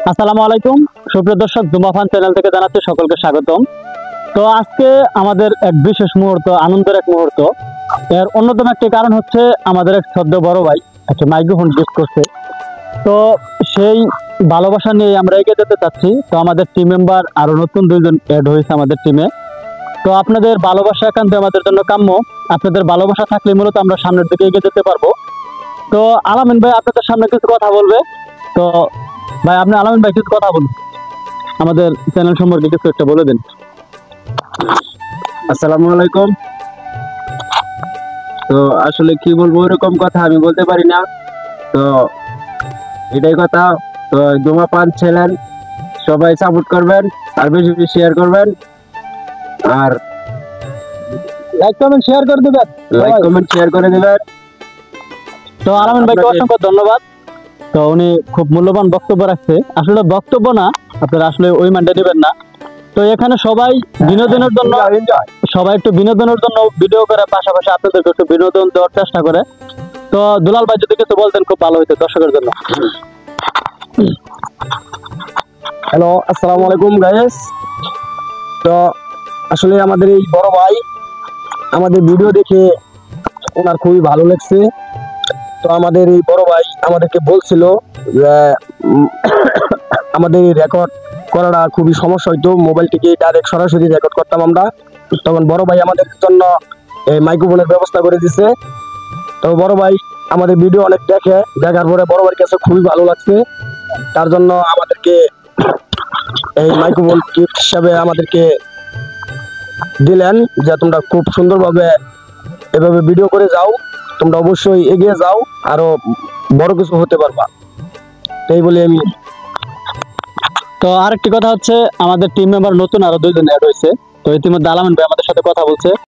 আসসালামু আলাইকুম সুপ্রিয় দর্শক, জুমাফান চ্যানেল থেকে জানাচ্ছি সকলকে স্বাগতম। তো আজকে আমাদের এক বিশেষ মুহূর্ত, আনন্দের এক মুহূর্ত। এর অন্যতম একটি কারণ হচ্ছে আমাদের এক শ্রদ্ধ বড় ভাই একটা মাইক্রোফোন গিফট করছে। তো সেই ভালোবাসা নিয়ে আমরা এগিয়ে যেতে চাচ্ছি। তো আমাদের টিম মেম্বার আরো নতুন দুইজন অ্যাড হয়েছে আমাদের টিমে। তো আপনাদের ভালোবাসা একান্ত আমাদের জন্য কাম্য। আপনাদের ভালোবাসা থাকলে মূলত আমরা সামনের দিকে এগিয়ে যেতে পারবো। তো আলামিন ভাই আপনাদের সামনে কিছু কথা বলবে। তো ভাই, আপনি আলামিন ভাই কিছু কথা বলুন, আমাদের চ্যানেল সম্পর্কে কিছু একটা বলে দিন। আসসালামু আলাইকুম। তো আসলে কি বলবো, এরকম কথা আমি বলতে পারি না। তো এটাই কথা। তো ধূমপান ছেলেন, সবাই সাপোর্ট করবেন আর বেশি বেশি শেয়ার করবেন আর লাইক কমেন্ট শেয়ার করে দিবেন, লাইক কমেন্ট শেয়ার করে দিবেন। তো আলামিন ভাইকে অসংখ্য ধন্যবাদ। তো উনি খুব মূল্যবান বক্তব্য রাখছে। আসলে বক্তব্য না, আপনারা আসলে ওই মানটা নেবেন না। তো এখানে সবাই বিনোদনের জন্য, সবাই একটু বিনোদনের জন্য ভিডিও করে, পাশাপাশি আপনাদেরকে একটু বিনোদন দেওয়ার চেষ্টা করে। তো দুলাল ভাই যদি কিছু বলতেন খুব ভালো হইতো দর্শকের জন্য। হ্যালো, আসসালামু আলাইকুম গাইস। তো আসলে আমাদের এই বড় ভাই আমাদের ভিডিও দেখে ওনার খুবই ভালো লাগছে। তো আমাদের এই বড় ভাই আমাদেরকে বলছিল যে আমাদের রেকর্ড করাটা খুবই সমস্যা হইতো, মোবাইল থেকে ডাইরেক্ট সরাসরি রেকর্ড করতাম আমরা। তখন বড় ভাই আমাদের জন্য এই মাইক্রোফোনের ব্যবস্থা করে দিছে। তো বড় ভাই আমাদের ভিডিও অনেক দেখে, দেখার পরে বড় ভাইয়ের কাছে খুবই ভালো লাগছে। তার জন্য আমাদেরকে এই মাইক্রোফোন গিফট হিসাবে আমাদেরকে দিলেন, যে তোমরা খুব সুন্দরভাবে এভাবে ভিডিও করে যাও, তোমরা অবশ্যই এগিয়ে যাও, আরো বড় কিছু হতে পারবা। তাই বলে আমি। তো আরেকটি কথা হচ্ছে, আমাদের টিম মেম্বার নতুন আরো দুইজন অ্যাড হয়েছে। তো ইতিমধ্যে আলামিন ভাই আমাদের সাথে কথা বলছে।